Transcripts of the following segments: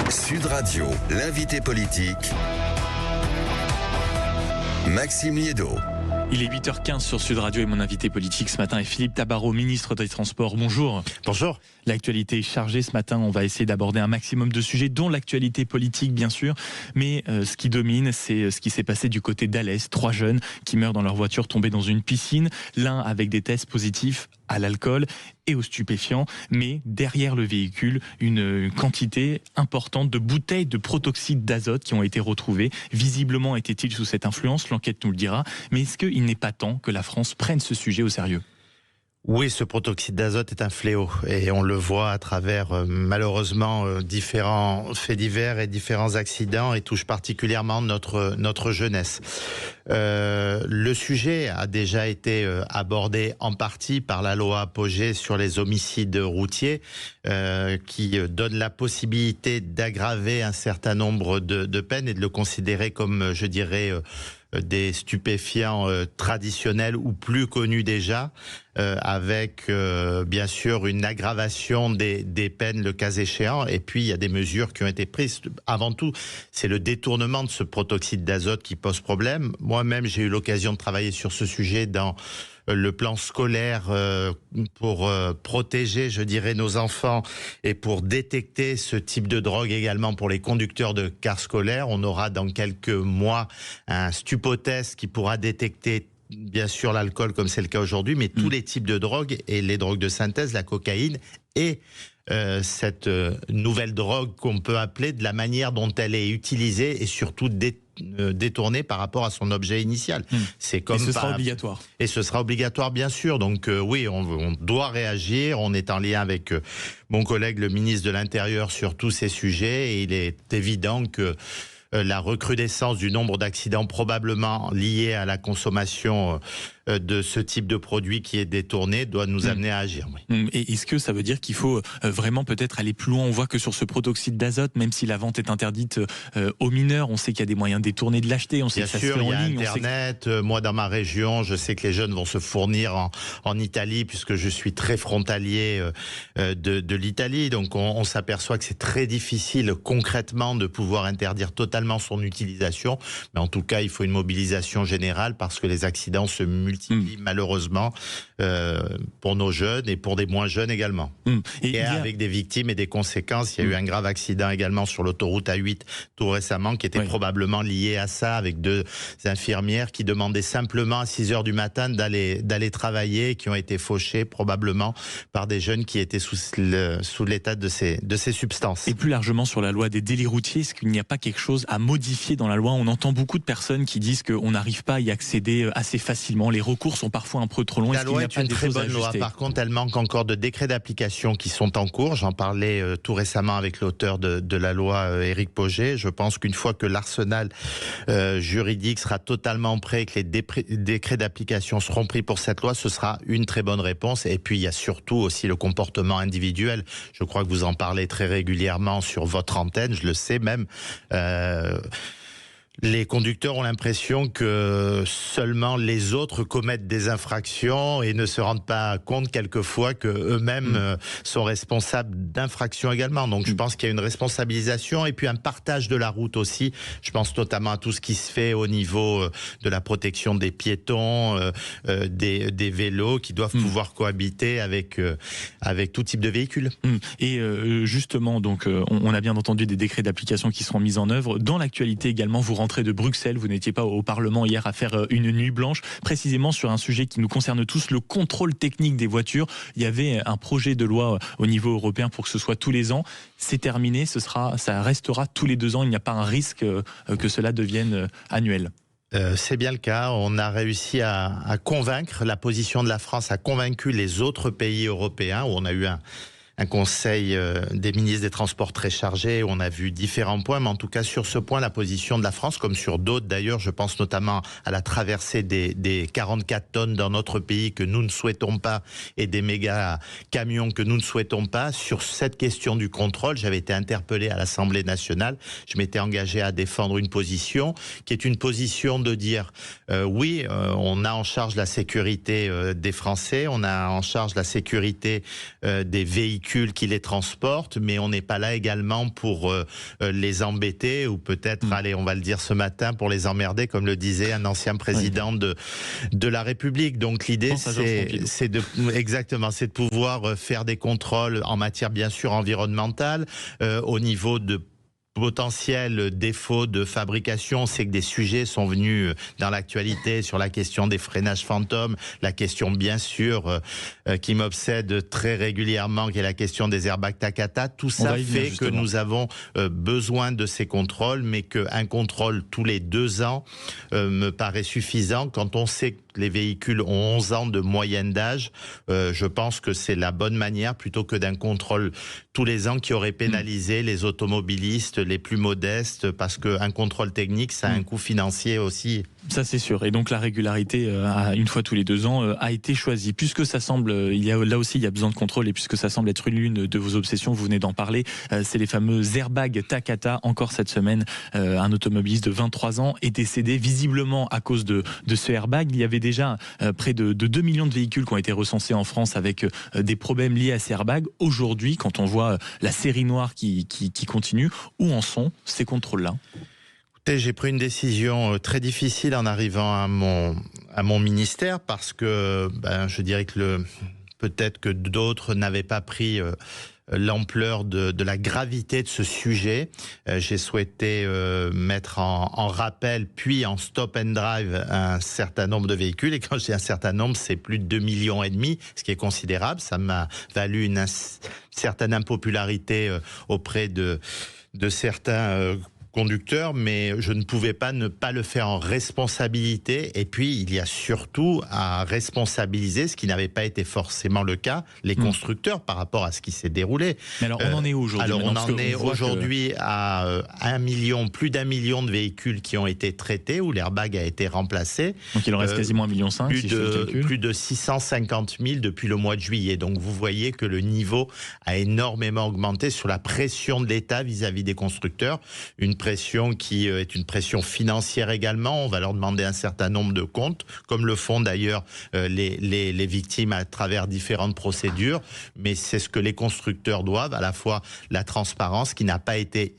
Sud Radio, l'invité politique, Maxime Liédot. Il est 8h15 sur Sud Radio et mon invité politique ce matin est Philippe Tabarot, ministre des Transports. Bonjour. Bonjour. L'actualité est chargée ce matin. On va essayer d'aborder un maximum de sujets, dont l'actualité politique, bien sûr. Mais ce qui domine, c'est ce qui s'est passé du côté d'Alès. 3 jeunes qui meurent dans leur voiture tombés dans une piscine. L'un avec des tests positifs à l'alcool et aux stupéfiants. Mais derrière le véhicule, une quantité importante de bouteilles de protoxyde d'azote qui ont été retrouvées. Visiblement était-il sous cette influence, l'enquête nous le dira. Mais est-ce qu'il n'est pas temps que la France prenne ce sujet au sérieux ? Oui, ce protoxyde d'azote est un fléau et on le voit à travers malheureusement différents faits divers et différents accidents et touche particulièrement notre jeunesse. Le sujet a déjà été abordé en partie par la loi Pogé sur les homicides routiers qui donne la possibilité d'aggraver un certain nombre de peines et de le considérer comme, je dirais, des stupéfiants traditionnels ou plus connus déjà, avec bien sûr une aggravation des peines le cas échéant. Et puis il y a des mesures qui ont été prises. Avant tout, c'est le détournement de ce protoxyde d'azote qui pose problème. Moi-même, j'ai eu l'occasion de travailler sur ce sujet dans le plan scolaire pour protéger, je dirais, nos enfants et pour détecter ce type de drogue également pour les conducteurs de cars scolaires. On aura dans quelques mois un stupotest qui pourra détecter bien sûr l'alcool comme c'est le cas aujourd'hui, mais tous les types de drogues et les drogues de synthèse, la cocaïne et cette nouvelle drogue qu'on peut appeler de la manière dont elle est utilisée et surtout détournée par rapport à son objet initial. C'est comme et ce sera obligatoire. Et ce sera obligatoire, bien sûr. Donc oui, on doit réagir. On est en lien avec mon collègue, le ministre de l'Intérieur, sur tous ces sujets. Et il est évident que la recrudescence du nombre d'accidents probablement liés à la consommation de ce type de produit qui est détourné doit nous amener à agir. Oui. Et est-ce que ça veut dire qu'il faut vraiment peut-être aller plus loin ? On voit que sur ce protoxyde d'azote, même si la vente est interdite aux mineurs, on sait qu'il y a des moyens détournés de l'acheter, on sait bien que ça sûr, se fait en ligne. Il y a Internet. Moi, dans ma région, je sais que les jeunes vont se fournir en Italie, puisque je suis très frontalier de l'Italie. Donc, on s'aperçoit que c'est très difficile concrètement de pouvoir interdire totalement son utilisation. Mais en tout cas, il faut une mobilisation générale parce que les accidents se multiplient malheureusement pour nos jeunes et pour des moins jeunes également. Et avec des victimes et des conséquences. Il y a eu un grave accident également sur l'autoroute A8 tout récemment qui était probablement lié à ça, avec 2 infirmières qui demandaient simplement à 6 heures du matin d'aller travailler, qui ont été fauchées probablement par des jeunes qui étaient sous l'état de ces substances. Et plus largement sur la loi des délits routiers, est-ce qu'il n'y a pas quelque chose à modifier dans la loi ? On entend beaucoup de personnes qui disent qu'on n'arrive pas à y accéder assez facilement. Les recours sont parfois un peu trop longs. La loi est une très bonne loi. Par contre, elle manque encore de décrets d'application qui sont en cours. J'en parlais tout récemment avec l'auteur de la loi, Éric Pogé. Je pense qu'une fois que l'arsenal juridique sera totalement prêt et que les décrets d'application seront pris pour cette loi, ce sera une très bonne réponse. Et puis, il y a surtout aussi le comportement individuel. Je crois que vous en parlez très régulièrement sur votre antenne. Je le sais même. Les conducteurs ont l'impression que seulement les autres commettent des infractions et ne se rendent pas compte quelquefois que eux-mêmes sont responsables d'infractions également. Donc je pense qu'il y a une responsabilisation et puis un partage de la route aussi. Je pense notamment à tout ce qui se fait au niveau de la protection des piétons, des vélos qui doivent pouvoir cohabiter avec tout type de véhicule. Et justement, donc on a bien entendu des décrets d'application qui seront mis en œuvre. Dans l'actualité également, vous rentrez de Bruxelles, vous n'étiez pas au Parlement hier à faire une nuit blanche, précisément sur un sujet qui nous concerne tous, le contrôle technique des voitures. Il y avait un projet de loi au niveau européen pour que ce soit tous les ans. C'est terminé, ça restera tous les 2 ans. Il n'y a pas un risque que cela devienne annuel. C'est bien le cas. On a réussi à convaincre, la position de la France a convaincu les autres pays européens où on a eu un conseil des ministres des Transports très chargé, où on a vu différents points, mais en tout cas sur ce point, la position de la France, comme sur d'autres d'ailleurs, je pense notamment à la traversée des 44 tonnes dans notre pays que nous ne souhaitons pas, et des méga camions que nous ne souhaitons pas. Sur cette question du contrôle, j'avais été interpellé à l'Assemblée nationale, je m'étais engagé à défendre une position, qui est une position de dire, oui, on a en charge la sécurité des Français, on a en charge la sécurité des véhicules, véhicules qui les transportent, mais on n'est pas là également pour les embêter ou peut-être, allez, on va le dire ce matin, pour les emmerder, comme le disait un ancien président de la République. Donc l'idée, c'est de pouvoir faire des contrôles en matière bien sûr environnementale, au niveau de potentiel défaut de fabrication. On sait que des sujets sont venus dans l'actualité sur la question des freinages fantômes, la question bien sûr qui m'obsède très régulièrement, qui est la question des airbags Takata. Tout ça fait que nous avons besoin de ces contrôles, mais qu'un contrôle tous les 2 ans me paraît suffisant. Quand on sait que les véhicules ont 11 ans de moyenne d'âge, je pense que c'est la bonne manière, plutôt que d'un contrôle tous les ans qui aurait pénalisé les automobilistes les plus modestes, parce qu'un contrôle technique, ça a un coût financier aussi. Ça c'est sûr, et donc la régularité une fois tous les 2 ans a été choisie. Puisque ça semble, là aussi il y a besoin de contrôle, et puisque ça semble être l'une de vos obsessions, vous venez d'en parler, c'est les fameux airbags Takata. Encore cette semaine, un automobiliste de 23 ans est décédé visiblement à cause de ce airbag. Il y avait déjà près de 2 millions de véhicules qui ont été recensés en France avec des problèmes liés à ces airbags. Aujourd'hui, quand on voit la série noire qui continue, où en sont ces contrôles-là ? J'ai pris une décision très difficile en arrivant à mon ministère, parce que je dirais que peut-être que d'autres n'avaient pas pris l'ampleur de la gravité de ce sujet. J'ai souhaité mettre en rappel puis en stop and drive un certain nombre de véhicules, et quand je dis un certain nombre, c'est plus de 2,5 millions, ce qui est considérable. Ça m'a valu une certaine impopularité auprès de certains conducteurs, mais je ne pouvais pas ne pas le faire en responsabilité. Et puis, il y a surtout à responsabiliser, ce qui n'avait pas été forcément le cas, les constructeurs par rapport à ce qui s'est déroulé. Mais alors, on en est où aujourd'hui ? Alors, on en est aujourd'hui à plus d'1 million de véhicules qui ont été traités, où l'airbag a été remplacé. Donc, il en reste quasiment 1,5 million, si je fais le calcul. Plus de 650 000 depuis le mois de juillet. Donc, vous voyez que le niveau a énormément augmenté sur la pression de l'État vis-à-vis des constructeurs. Une pression qui est une pression financière également. On va leur demander un certain nombre de comptes, comme le font d'ailleurs les victimes à travers différentes procédures. Mais c'est ce que les constructeurs doivent, à la fois la transparence qui n'a pas été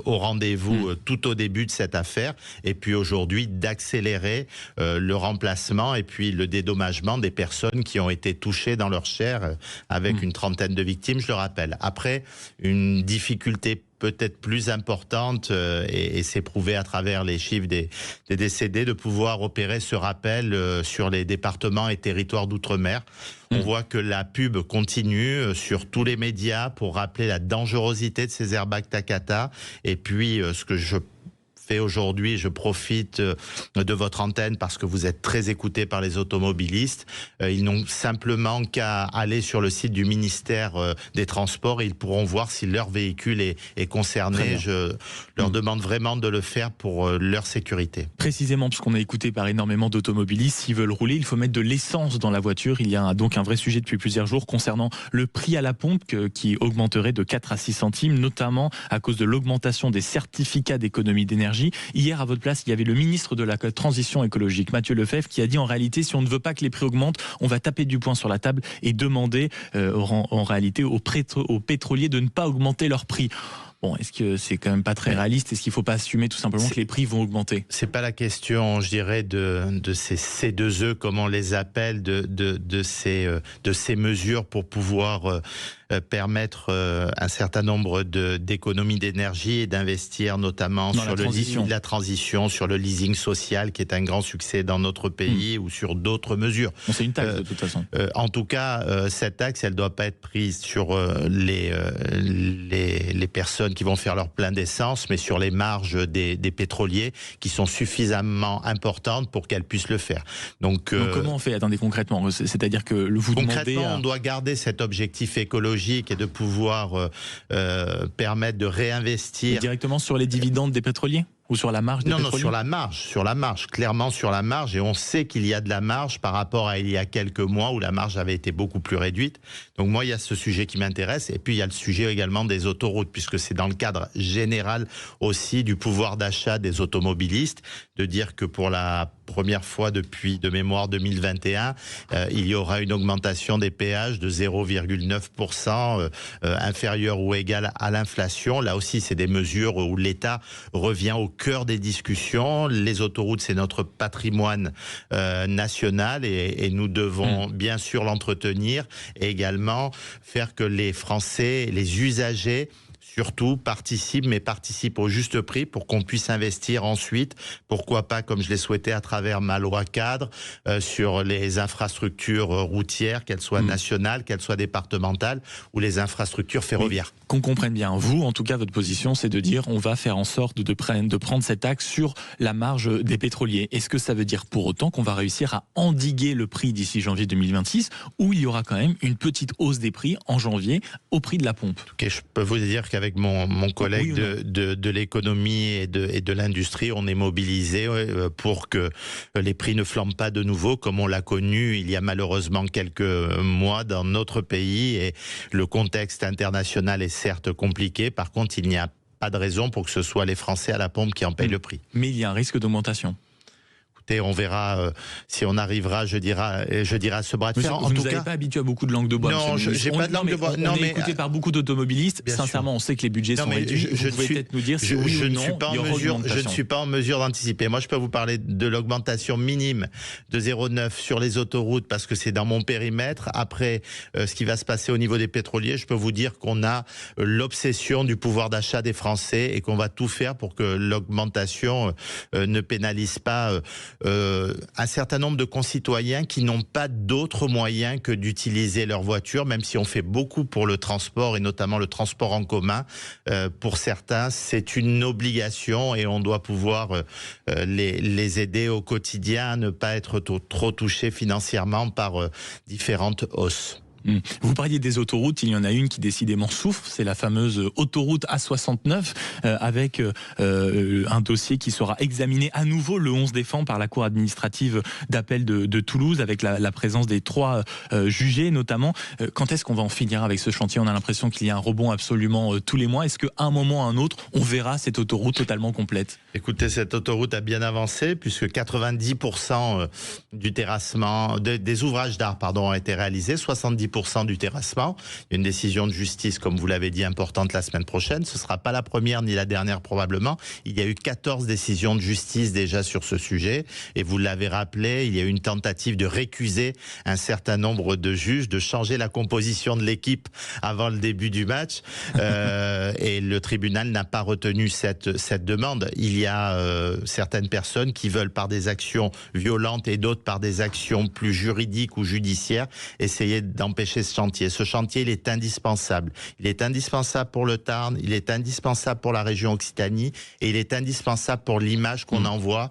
au rendez-vous tout au début de cette affaire, et puis aujourd'hui d'accélérer le remplacement et puis le dédommagement des personnes qui ont été touchées dans leur chair, avec une trentaine de victimes, je le rappelle. Après, une difficulté peut-être plus importante, et c'est prouvé à travers les chiffres des décédés, de pouvoir opérer ce rappel sur les départements et territoires d'outre-mer. On voit que la pub continue sur tous les médias pour rappeler la dangerosité de ces airbags Takata. Et puis, ce que je fais aujourd'hui, je profite de votre antenne parce que vous êtes très écoutés par les automobilistes. Ils n'ont simplement qu'à aller sur le site du ministère des Transports et ils pourront voir si leur véhicule est concerné. Je leur demande vraiment de le faire pour leur sécurité. Précisément, parce qu'on est écouté par énormément d'automobilistes, s'ils veulent rouler, il faut mettre de l'essence dans la voiture. Il y a donc un vrai sujet depuis plusieurs jours concernant le prix à la pompe qui augmenterait de 4 à 6 centimes, notamment à cause de l'augmentation des certificats d'économie d'énergie. Hier, à votre place, il y avait le ministre de la Transition écologique, Matthieu Lefebvre, qui a dit en réalité, si on ne veut pas que les prix augmentent, on va taper du poing sur la table et demander en réalité aux pétroliers de ne pas augmenter leurs prix. Bon, est-ce que c'est quand même pas très réaliste ? Est-ce qu'il ne faut pas assumer tout simplement que les prix vont augmenter ? C'est pas la question, je dirais, de ces C2E, comme on les appelle, de ces mesures pour pouvoir permettre un certain nombre d'économies d'énergie et d'investir notamment sur la transition, sur le leasing social qui est un grand succès dans notre pays, ou sur d'autres mesures. Bon, c'est une taxe de toute façon. En tout cas, cette taxe, elle ne doit pas être prise sur les personnes qui vont faire leur plein d'essence, mais sur les marges des pétroliers qui sont suffisamment importantes pour qu'elles puissent le faire. Donc comment on fait ? Attendez, concrètement, c'est-à-dire que vous demandez... Concrètement, on doit garder cet objectif écologique et de pouvoir permettre de réinvestir... Et directement sur les dividendes des pétroliers ? Ou sur la marge des pétroliers ? Non, sur la marge, clairement sur la marge, et on sait qu'il y a de la marge par rapport à il y a quelques mois où la marge avait été beaucoup plus réduite. Donc moi, il y a ce sujet qui m'intéresse, et puis il y a le sujet également des autoroutes, puisque c'est dans le cadre général aussi du pouvoir d'achat des automobilistes, de dire que pour la première fois depuis de mémoire 2021, il y aura une augmentation des péages de 0,9%, inférieure ou égale à l'inflation. Là aussi, c'est des mesures où l'État revient au cœur des discussions. Les autoroutes, c'est notre patrimoine national et nous devons bien sûr l'entretenir et également faire que les Français, les usagers, surtout participent au juste prix pour qu'on puisse investir ensuite, pourquoi pas, comme je l'ai souhaité à travers ma loi cadre, sur les infrastructures routières, qu'elles soient nationales, qu'elles soient départementales, ou les infrastructures ferroviaires. Qu'on comprenne bien, vous, en tout cas, votre position, c'est de dire on va faire en sorte de prendre cette taxe sur la marge des pétroliers. Est-ce que ça veut dire pour autant qu'on va réussir à endiguer le prix d'ici janvier 2026, ou il y aura quand même une petite hausse des prix en janvier au prix de la pompe? Okay, je peux vous dire qu'avec mon collègue de l'économie et de l'industrie, on est mobilisé pour que les prix ne flambent pas de nouveau, comme on l'a connu il y a malheureusement quelques mois dans notre pays. Et le contexte international est certes compliqué. Par contre, il n'y a pas de raison pour que ce soit les Français à la pompe qui en payent le prix. Mais il y a un risque d'augmentation. On verra si on arrivera, je dirais à ce bras de fer. Vous ne nous avez pas habitué à beaucoup de langue de bois. Non, j'ai pas de langue de bois. On est écouté par beaucoup d'automobilistes. Sincèrement, on sait que les budgets sont réduits. Vous pouvez peut-être nous dire si oui ou non il y aura augmentation. Je ne suis pas en mesure d'anticiper. Moi, je peux vous parler de l'augmentation minime de 0,9 sur les autoroutes parce que c'est dans mon périmètre. Après, ce qui va se passer au niveau des pétroliers, je peux vous dire qu'on a l'obsession du pouvoir d'achat des Français et qu'on va tout faire pour que l'augmentation ne pénalise pas un certain nombre de concitoyens qui n'ont pas d'autres moyens que d'utiliser leur voiture, même si on fait beaucoup pour le transport et notamment le transport en commun. Pour certains, c'est une obligation et on doit pouvoir les aider au quotidien à ne pas être trop touchés financièrement par différentes hausses. Vous parliez des autoroutes, il y en a une qui décidément souffre, c'est la fameuse autoroute A69 avec un dossier qui sera examiné à nouveau le 11 décembre par la Cour administrative d'appel de Toulouse avec la présence des 3 jugés notamment. Quand est-ce qu'on va en finir avec ce chantier? On a l'impression qu'il y a un rebond absolument tous les mois. Est-ce qu'à un moment ou à un autre, on verra cette autoroute totalement complète? Écoutez, cette autoroute a bien avancé puisque 90% du terrassement, des ouvrages d'art ont été réalisés, 70% du terrassement. Il y a une décision de justice, comme vous l'avez dit, importante la semaine prochaine. Ce ne sera pas la première ni la dernière probablement. Il y a eu 14 décisions de justice déjà sur ce sujet. Et vous l'avez rappelé, il y a eu une tentative de récuser un certain nombre de juges, de changer la composition de l'équipe avant le début du match. Et le tribunal n'a pas retenu cette demande. Il y a certaines personnes qui veulent, par des actions violentes et d'autres par des actions plus juridiques ou judiciaires, essayer d'empêcher ce chantier. Ce chantier, il est indispensable. Il est indispensable pour le Tarn, il est indispensable pour la région Occitanie et il est indispensable pour l'image qu'on envoie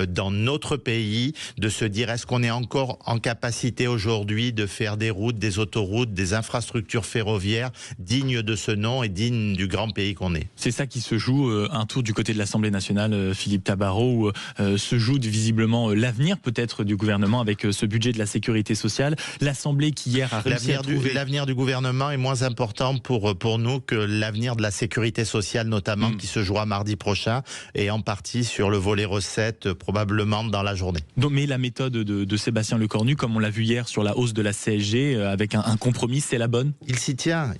dans notre pays, de se dire est-ce qu'on est encore en capacité aujourd'hui de faire des routes, des autoroutes, des infrastructures ferroviaires dignes de ce nom et dignes du grand pays qu'on est. C'est ça qui se joue un tour du côté de l'Assemblée nationale, Philippe Tabarot, où se joue visiblement l'avenir peut-être du gouvernement avec ce budget de la sécurité sociale. L'Assemblée qui hier a réussi à trouver... L'avenir du gouvernement est moins important pour nous que l'avenir de la sécurité sociale notamment qui se jouera mardi prochain et en partie sur le volet recettes probablement dans la journée. Donc, mais la méthode de Sébastien Lecornu, comme on l'a vu hier sur la hausse de la CSG avec un compromis, c'est la bonne? Il s'y tient,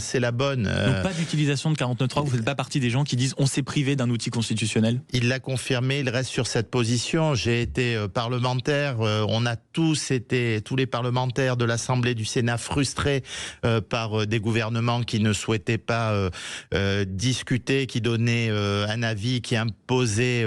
c'est la bonne. Donc pas d'utilisation de 49.3, vous faites pas partie des gens qui disent on s'est privé d'un outil constitutionnel? Il l'a confirmé, il reste sur cette position. J'ai été parlementaire, on a tous les parlementaires de l'Assemblée du Sénat frustrés par des gouvernements qui ne souhaitaient pas discuter, qui donnaient un avis, qui imposaient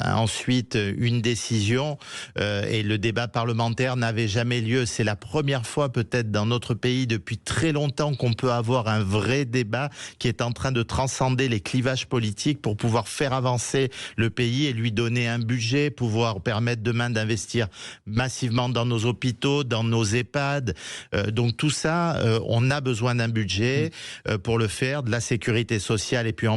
ensuite une décision et le débat parlementaire n'avait jamais lieu. C'est la première fois peut-être dans notre pays depuis très longtemps qu'on peut avoir un vrai débat qui est en train de transcender les clivages politiques pour pouvoir faire avancer le pays et lui donner un budget, pouvoir permettre demain d'investir massivement dans nos hôpitaux, dans nos EHPAD. Donc tout ça, on a besoin d'un budget pour le faire, de la sécurité sociale et puis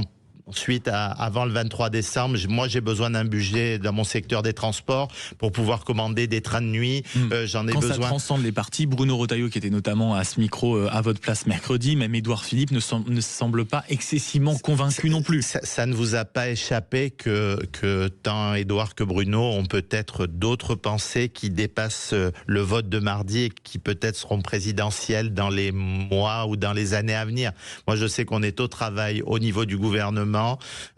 Ensuite, avant le 23 décembre, moi j'ai besoin d'un budget dans mon secteur des transports pour pouvoir commander des trains de nuit. J'en ai Quand besoin. Ça transcende les partis, Bruno Retailleau, qui était notamment à ce micro à votre place mercredi, même Édouard Philippe ne semble pas excessivement convaincu non plus. Ça ne vous a pas échappé que tant Édouard que Bruno ont peut-être d'autres pensées qui dépassent le vote de mardi et qui peut-être seront présidentielles dans les mois ou dans les années à venir. Moi je sais qu'on est au travail au niveau du gouvernement,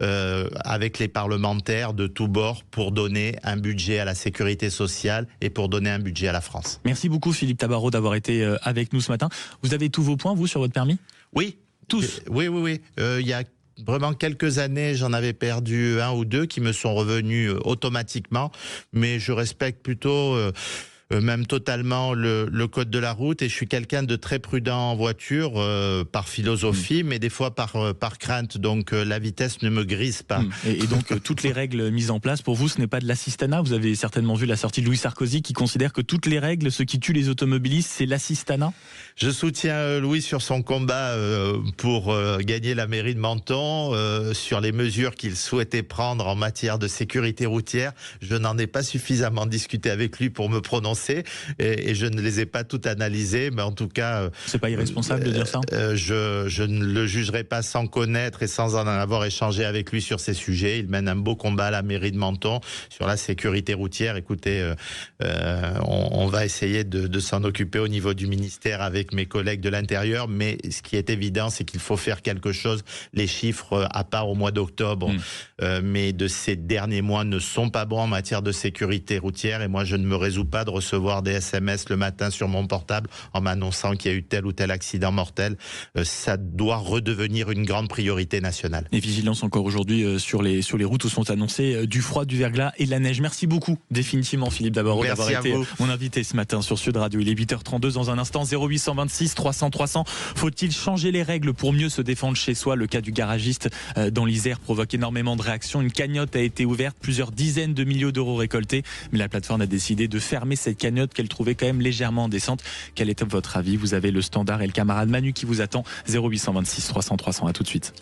avec les parlementaires de tous bords pour donner un budget à la sécurité sociale et pour donner un budget à la France. Merci beaucoup Philippe Tabarot d'avoir été avec nous ce matin. Vous avez tous vos points, vous, sur votre permis ? Oui. Tous ? Oui. Il y a vraiment quelques années, j'en avais perdu 1 ou 2 qui me sont revenus automatiquement, mais je respecte plutôt... même totalement le code de la route, et je suis quelqu'un de très prudent en voiture par philosophie, mais des fois par crainte, donc la vitesse ne me grise pas. Et donc toutes les règles mises en place, pour vous, ce n'est pas de l'assistanat. Vous avez certainement vu la sortie de Louis Sarkozy qui considère que toutes les règles, ce qui tue les automobilistes, c'est l'assistanat. Je soutiens Louis sur son combat pour gagner la mairie de Menton, sur les mesures qu'il souhaitait prendre en matière de sécurité routière. Je n'en ai pas suffisamment discuté avec lui pour me prononcer, et je ne les ai pas toutes analysées, mais en tout cas... C'est pas irresponsable de dire ça ? Je ne le jugerai pas sans connaître et sans en avoir échangé avec lui sur ces sujets. Il mène un beau combat à la mairie de Menton sur la sécurité routière. Écoutez, on va essayer de s'en occuper au niveau du ministère avec mes collègues de l'Intérieur, mais ce qui est évident, c'est qu'il faut faire quelque chose. Les chiffres, à part au mois d'octobre, mais de ces derniers mois, ne sont pas bons en matière de sécurité routière, et moi je ne me résous pas de recevoir des SMS le matin sur mon portable en m'annonçant qu'il y a eu tel ou tel accident mortel. Ça doit redevenir une grande priorité nationale. Et vigilance encore aujourd'hui sur les routes où sont annoncés du froid, du verglas et de la neige. Merci beaucoup définitivement Philippe Tabarot d'avoir été mon invité ce matin sur Sud Radio. Il est 8h32 dans un instant. 0826 300 300. Faut-il changer les règles pour mieux se défendre chez soi ? Le cas du garagiste dans l'Isère provoque énormément de réactions. Une cagnotte a été ouverte, plusieurs dizaines de millions d'euros récoltés, mais la plateforme a décidé de fermer cette cagnotte qu'elle trouvait quand même légèrement indécente. Quel est votre avis ? Vous avez le Standard et le camarade Manu qui vous attend. 0826 300 300. À tout de suite.